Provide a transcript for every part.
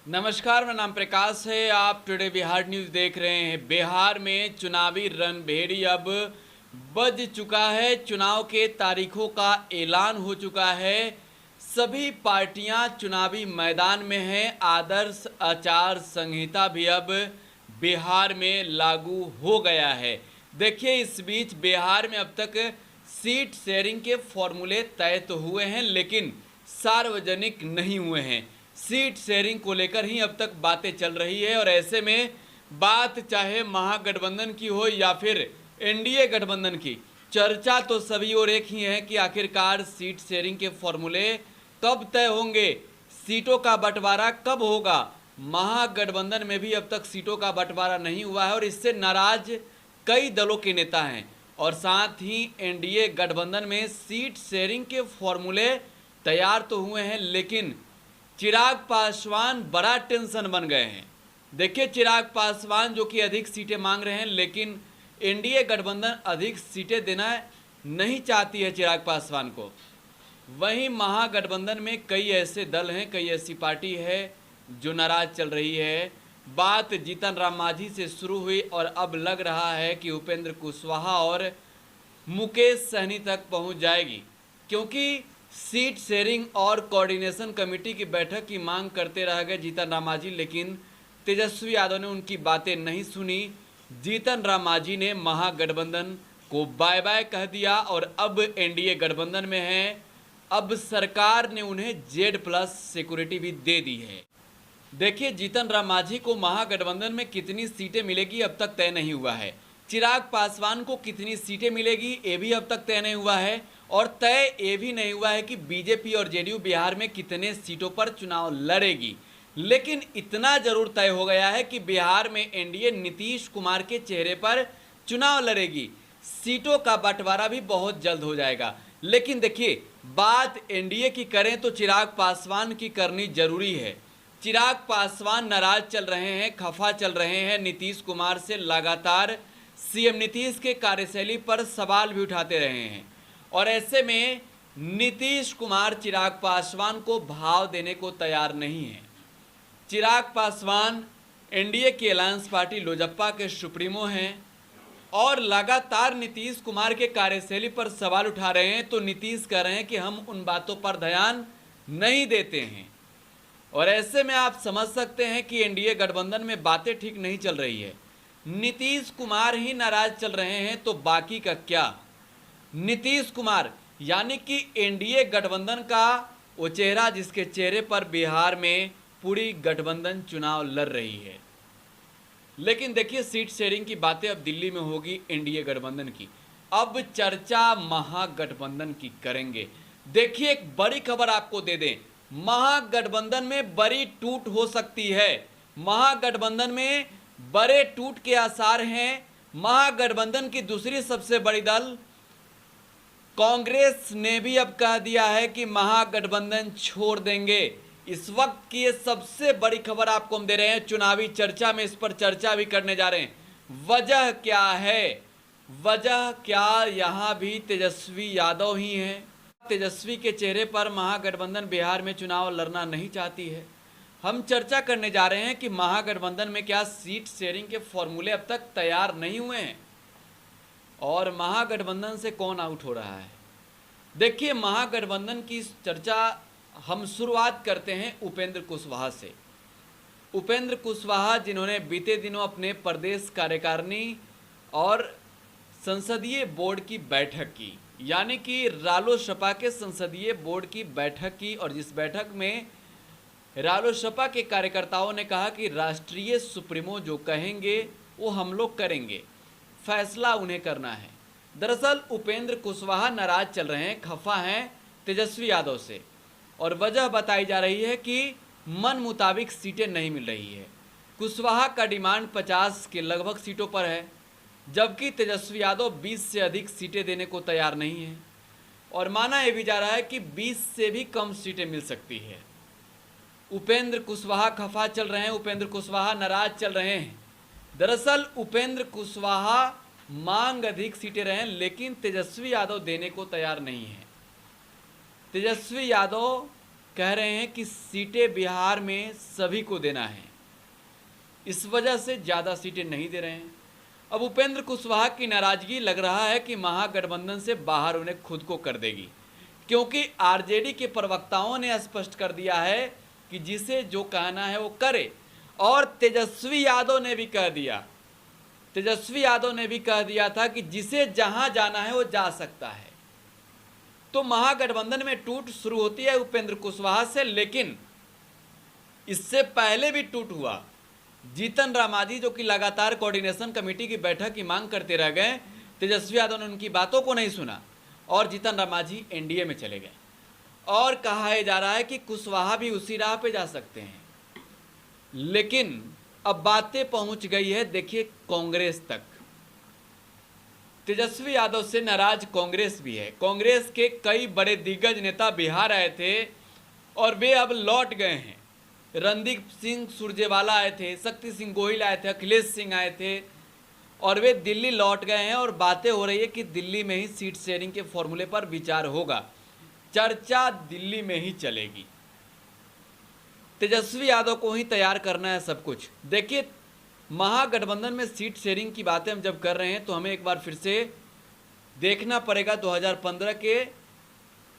नमस्कार, मेरा नाम प्रकाश है। आप टुडे बिहार न्यूज़ देख रहे हैं। बिहार में चुनावी रणभेड़ी अब बज चुका है। चुनाव के तारीखों का ऐलान हो चुका है। सभी पार्टियां चुनावी मैदान में हैं। आदर्श आचार संहिता भी अब बिहार में लागू हो गया है। देखिए, इस बीच बिहार में अब तक सीट शेयरिंग के फॉर्मूले तय तो हुए हैं, लेकिन सार्वजनिक नहीं हुए हैं। सीट शेयरिंग को लेकर ही अब तक बातें चल रही है और ऐसे में बात चाहे महागठबंधन की हो या फिर एनडीए गठबंधन की, चर्चा तो सभी और एक ही है कि आखिरकार सीट शेयरिंग के फॉर्मूले कब तय होंगे, सीटों का बंटवारा कब होगा। महागठबंधन में भी अब तक सीटों का बंटवारा नहीं हुआ है और इससे नाराज कई दलों के नेता हैं और साथ ही एनडीए गठबंधन में सीट शेयरिंग के फॉर्मूले तैयार तो हुए हैं, लेकिन चिराग पासवान बड़ा टेंशन बन गए हैं। देखिए, चिराग पासवान जो कि अधिक सीटें मांग रहे हैं, लेकिन एनडीए गठबंधन अधिक सीटें देना नहीं चाहती है चिराग पासवान को। वहीं महागठबंधन में कई ऐसे दल हैं, कई ऐसी पार्टी है जो नाराज चल रही है। बात जीतन राम मांझी से शुरू हुई और अब लग रहा है कि उपेंद्र कुशवाहा और मुकेश सहनी तक पहुंच जाएगी, क्योंकि सीट शेयरिंग और कोऑर्डिनेशन कमेटी की बैठक की मांग करते रह गए जीतन राम मांझी, लेकिन तेजस्वी यादव ने उनकी बातें नहीं सुनी। जीतन राम मांझी ने महागठबंधन को बाय बाय कह दिया और अब एनडीए गठबंधन में है। अब सरकार ने उन्हें Z+ सिक्योरिटी भी दे दी है। देखिए, जीतन राम मांझी को महागठबंधन में कितनी सीटें मिलेगी अब तक तय नहीं हुआ है। चिराग पासवान को कितनी सीटें मिलेगी ये भी अब तक तय नहीं हुआ है और तय ये भी नहीं हुआ है कि बीजेपी और जेडीयू बिहार में कितने सीटों पर चुनाव लड़ेगी। लेकिन इतना जरूर तय हो गया है कि बिहार में एनडीए नीतीश कुमार के चेहरे पर चुनाव लड़ेगी। सीटों का बंटवारा भी बहुत जल्द हो जाएगा। लेकिन देखिए, बात एनडीए की करें तो चिराग पासवान की करनी जरूरी है। चिराग पासवान नाराज चल रहे हैं, खफा चल रहे हैं नीतीश कुमार से। लगातार सीएम नीतीश के कार्यशैली पर सवाल भी उठाते रहे हैं और ऐसे में नीतीश कुमार चिराग पासवान को भाव देने को तैयार नहीं है। चिराग पासवान एनडीए की अलायंस पार्टी लोजपा के सुप्रीमो हैं और लगातार नीतीश कुमार के कार्यशैली पर सवाल उठा रहे हैं, तो नीतीश कह रहे हैं कि हम उन बातों पर ध्यान नहीं देते हैं। और ऐसे में आप समझ सकते हैं कि एनडीए गठबंधन में बातें ठीक नहीं चल रही है। नीतीश कुमार ही नाराज चल रहे हैं तो बाकी का क्या। नीतीश कुमार यानी कि एनडीए गठबंधन का वो चेहरा जिसके चेहरे पर बिहार में पूरी गठबंधन चुनाव लड़ रही है। लेकिन देखिए, सीट शेयरिंग की बातें अब दिल्ली में होगी एनडीए गठबंधन की। अब चर्चा महागठबंधन की करेंगे। देखिए, एक बड़ी खबर आपको दे दें, महागठबंधन में बड़ी टूट हो सकती है। महागठबंधन में बड़े टूट के आसार हैं। महागठबंधन की दूसरी सबसे बड़ी दल कांग्रेस ने भी अब कह दिया है कि महागठबंधन छोड़ देंगे। इस वक्त की ये सबसे बड़ी खबर आपको हम दे रहे हैं। चुनावी चर्चा में इस पर चर्चा भी करने जा रहे हैं। वजह क्या है? वजह क्या, यहां भी तेजस्वी यादव ही हैं। तेजस्वी के चेहरे पर महागठबंधन बिहार में चुनाव लड़ना नहीं चाहती है। हम चर्चा करने जा रहे हैं कि महागठबंधन में क्या सीट शेयरिंग के फॉर्मूले अब तक तैयार नहीं हुए हैं और महागठबंधन से कौन आउट हो रहा है। देखिए, महागठबंधन की चर्चा हम शुरुआत करते हैं उपेंद्र कुशवाहा से। उपेंद्र कुशवाहा जिन्होंने बीते दिनों अपने प्रदेश कार्यकारिणी और संसदीय बोर्ड की बैठक की, यानी कि रालोसपा के संसदीय बोर्ड की बैठक की, और जिस बैठक में रालोसपा के कार्यकर्ताओं ने कहा कि राष्ट्रीय सुप्रीमो जो कहेंगे वो हम लोग करेंगे, फैसला उन्हें करना है। दरअसल उपेंद्र कुशवाहा नाराज चल रहे हैं, खफा हैं तेजस्वी यादव से और वजह बताई जा रही है कि मन मुताबिक सीटें नहीं मिल रही है। कुशवाहा का डिमांड 50 के लगभग सीटों पर है, जबकि तेजस्वी यादव 20 से अधिक सीटें देने को तैयार नहीं है और माना यह भी जा रहा है कि 20 से भी कम सीटें मिल सकती है। उपेंद्र कुशवाहा खफा चल रहे हैं, उपेंद्र कुशवाहा नाराज चल रहे हैं। दरअसल उपेंद्र कुशवाहा मांग अधिक सीटें रहे हैं, लेकिन तेजस्वी यादव देने को तैयार नहीं है। तेजस्वी यादव कह रहे हैं कि सीटें बिहार में सभी को देना है, इस वजह से ज़्यादा सीटें नहीं दे रहे हैं। अब उपेंद्र कुशवाहा की नाराजगी लग रहा है कि महागठबंधन से बाहर उन्हें खुद को कर देगी, क्योंकि आरजेडी के प्रवक्ताओं ने स्पष्ट कर दिया है कि जिसे जो कहना है वो करे। और तेजस्वी यादव ने भी कह दिया था कि जिसे जहां जाना है वो जा सकता है। तो महागठबंधन में टूट शुरू होती है उपेंद्र कुशवाहा से, लेकिन इससे पहले भी टूट हुआ। जीतन राम मांझी जो कि लगातार कोऑर्डिनेशन कमेटी की बैठक की मांग करते रह गए, तेजस्वी यादव ने उनकी बातों को नहीं सुना और जीतन राम मांझी एनडीए में चले गए। और कहा जा रहा है कि कुशवाहा भी उसी राह पे जा सकते हैं, लेकिन अब बातें पहुंच गई है देखिए कांग्रेस तक। तेजस्वी यादव से नाराज कांग्रेस भी है। कांग्रेस के कई बड़े दिग्गज नेता बिहार आए थे और वे अब लौट गए हैं। रणदीप सिंह सुरजेवाला आए थे, शक्ति सिंह गोहिल आए थे, अखिलेश सिंह आए थे और वे दिल्ली लौट गए हैं। और बातें हो रही है कि दिल्ली में ही सीट शेयरिंग के फॉर्मूले पर विचार होगा। चर्चा दिल्ली में ही चलेगी। तेजस्वी यादव को ही तैयार करना है सब कुछ। देखिए, महागठबंधन में सीट शेयरिंग की बातें हम जब कर रहे हैं तो हमें एक बार फिर से देखना पड़ेगा 2015 के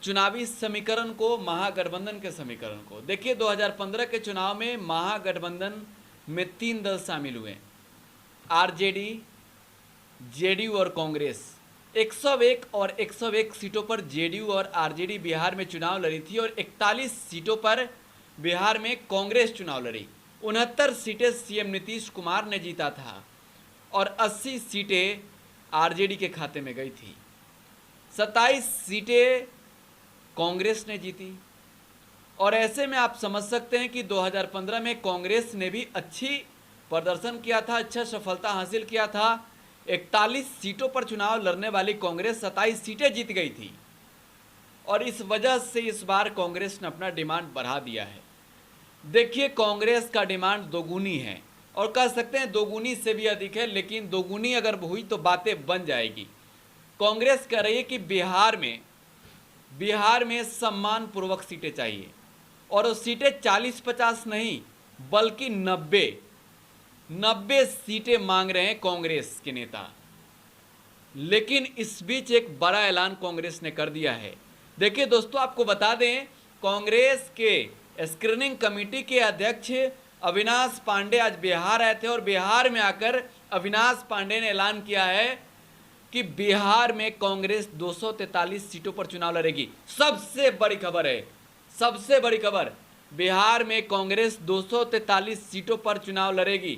चुनावी समीकरण को, महागठबंधन के समीकरण को। देखिए, 2015 के चुनाव में महागठबंधन में 3 दल शामिल हुए, आरजेडी, जेडीयू और कांग्रेस। 101 और 101 सीटों पर जेडीयू और आरजेडी बिहार में चुनाव लड़ी थी और 41 सीटों पर बिहार में कांग्रेस चुनाव लड़ी। 69 सीटें सीएम नीतीश कुमार ने जीता था और 80 सीटें आरजेडी के खाते में गई थी। 27 सीटें कांग्रेस ने जीती। और ऐसे में आप समझ सकते हैं कि 2015 में कांग्रेस ने भी अच्छी प्रदर्शन किया था, अच्छा सफलता हासिल किया था। 41 सीटों पर चुनाव लड़ने वाली कांग्रेस 27 सीटें जीत गई थी और इस वजह से इस बार कांग्रेस ने अपना डिमांड बढ़ा दिया है। देखिए, कांग्रेस का डिमांड दोगुनी है और कह सकते हैं दोगुनी से भी अधिक है, लेकिन दोगुनी अगर हुई तो बातें बन जाएगी। कांग्रेस कह रही है कि बिहार में सम्मान पूर्वक सीटें चाहिए और वो सीटें 40-50 नहीं बल्कि 90 सीटें मांग रहे हैं कांग्रेस के नेता। लेकिन इस बीच एक बड़ा ऐलान कांग्रेस ने कर दिया है। देखिए दोस्तों, आपको बता दें, कांग्रेस के स्क्रीनिंग कमेटी के अध्यक्ष अविनाश पांडे आज बिहार आए थे और बिहार में आकर अविनाश पांडे ने ऐलान किया है कि बिहार में कांग्रेस 243 सीटों पर चुनाव लड़ेगी। सबसे बड़ी खबर है, सबसे बड़ी खबर, बिहार में कांग्रेस 243 सीटों पर चुनाव लड़ेगी।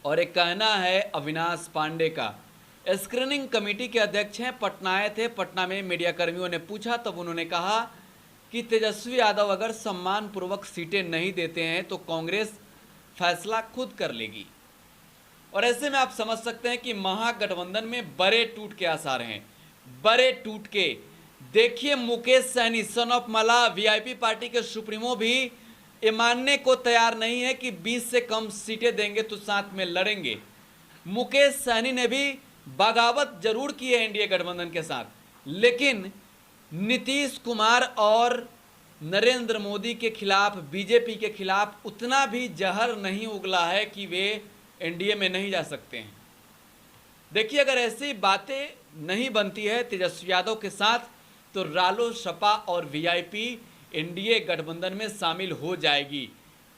और एक कहना है अविनाश पांडे का। स्क्रीनिंग कमेटी के अध्यक्ष हैं, पटना आए थे। पटना में मीडिया कर्मियों ने पूछा तब उन्होंने कहा कि तेजस्वी यादव अगर सम्मानपूर्वक सीटें नहीं देते हैं तो कांग्रेस फैसला खुद कर लेगी। और ऐसे में आप समझ सकते हैं कि महागठबंधन में बड़े टूट के आसार हैं, बड़े टूट के। देखिए, मुकेश सहनी सन ऑफ मला वीआईपी पार्टी के सुप्रीमो भी ये मानने को तैयार नहीं है कि 20 से कम सीटें देंगे तो साथ में लड़ेंगे। मुकेश सहनी ने भी बगावत जरूर की है एनडीए गठबंधन के साथ, लेकिन नीतीश कुमार और नरेंद्र मोदी के खिलाफ, बीजेपी के खिलाफ उतना भी जहर नहीं उगला है कि वे एनडीए में नहीं जा सकते हैं। देखिए, अगर ऐसी बातें नहीं बनती है तेजस्वी यादव के साथ तो रालोसपा और वीआईपी एनडीए गठबंधन में शामिल हो जाएगी।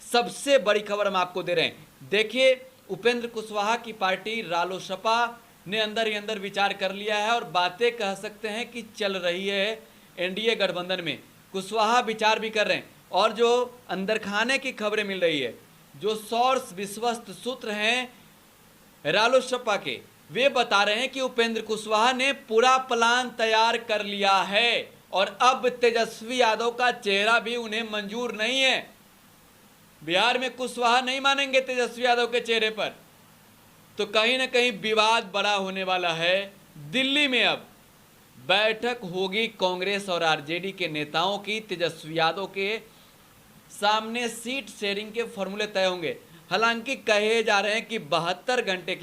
सबसे बड़ी खबर हम आपको दे रहे हैं। देखिए, उपेंद्र कुशवाहा की पार्टी रालोसपा ने अंदर ही अंदर विचार कर लिया है और बातें कह सकते हैं कि चल रही है एनडीए गठबंधन में। कुशवाहा विचार भी कर रहे हैं और जो अंदर खाने की खबरें मिल रही है, जो सोर्स विश्वस्त सूत्र हैं रालोसपा के, वे बता रहे हैं कि उपेंद्र कुशवाहा ने पूरा प्लान तैयार कर लिया है और अब तेजस्वी यादव का चेहरा भी उन्हें मंजूर नहीं है। बिहार में कुशवाहा नहीं मानेंगे तेजस्वी यादव के चेहरे पर, तो कहीं ना कहीं विवाद बड़ा होने वाला है। दिल्ली में अब बैठक होगी कांग्रेस और आरजेडी के नेताओं की। तेजस्वी यादव के सामने सीट शेयरिंग के फॉर्मूले तय होंगे। हालांकि कहे जा रहे हैं कि 72 घंटे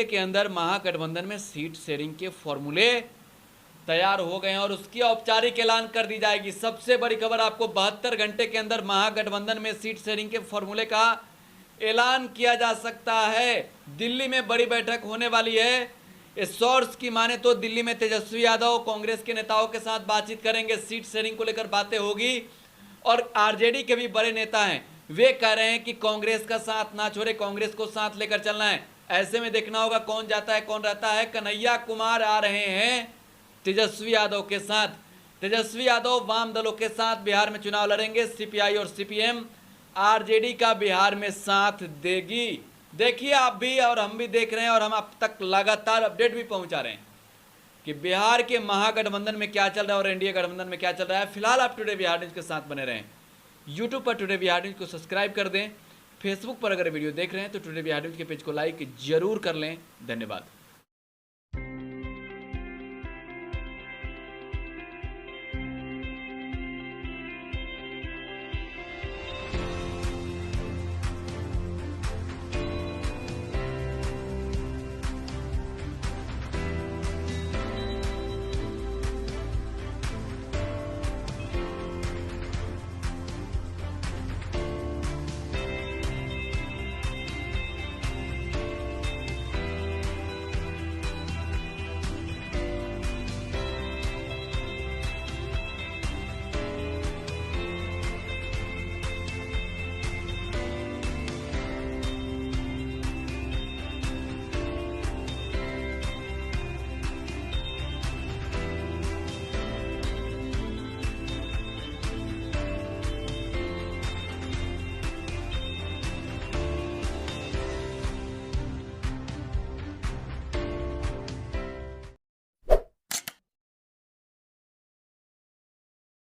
के अंदर महागठबंधन में सीट शेयरिंग के फॉर्मूले तैयार हो गए हैं और उसकी औपचारिक ऐलान कर दी जाएगी। सबसे बड़ी खबर आपको 72 घंटे के अंदर महागठबंधन में सीट शेयरिंग के फॉर्मूले का ऐलान किया जा सकता है। दिल्ली में बड़ी बैठक होने वाली है। इस सोर्स की माने तो दिल्ली में तेजस्वी यादव कांग्रेस के नेताओं के साथ बातचीत करेंगे, सीट शेयरिंग को लेकर बातें होगी। और आरजेडी के भी बड़े नेता हैं, वे कह रहे हैं कि कांग्रेस का साथ ना छोड़े, कांग्रेस को साथ लेकर चलना है। ऐसे में देखना होगा कौन जाता है कौन रहता है। कन्हैया कुमार आ रहे हैं तेजस्वी यादव के साथ। तेजस्वी यादव वाम दलों के साथ बिहार में चुनाव लड़ेंगे। सीपीआई और सीपीएम आरजेडी का बिहार में साथ देगी। देखिए आप भी और हम भी देख रहे हैं और हम अब तक लगातार अपडेट भी पहुंचा रहे हैं कि बिहार के महागठबंधन में क्या चल रहा है और एनडीए गठबंधन में क्या चल रहा है। फिलहाल आप टुडे बिहार न्यूज के साथ बने रहें। यूट्यूब पर टुडे बिहार न्यूज को सब्सक्राइब कर दें। फेसबुक पर अगर वीडियो देख रहे हैं तो टुडे बिहार न्यूज के पेज को लाइक जरूर कर लें। धन्यवाद।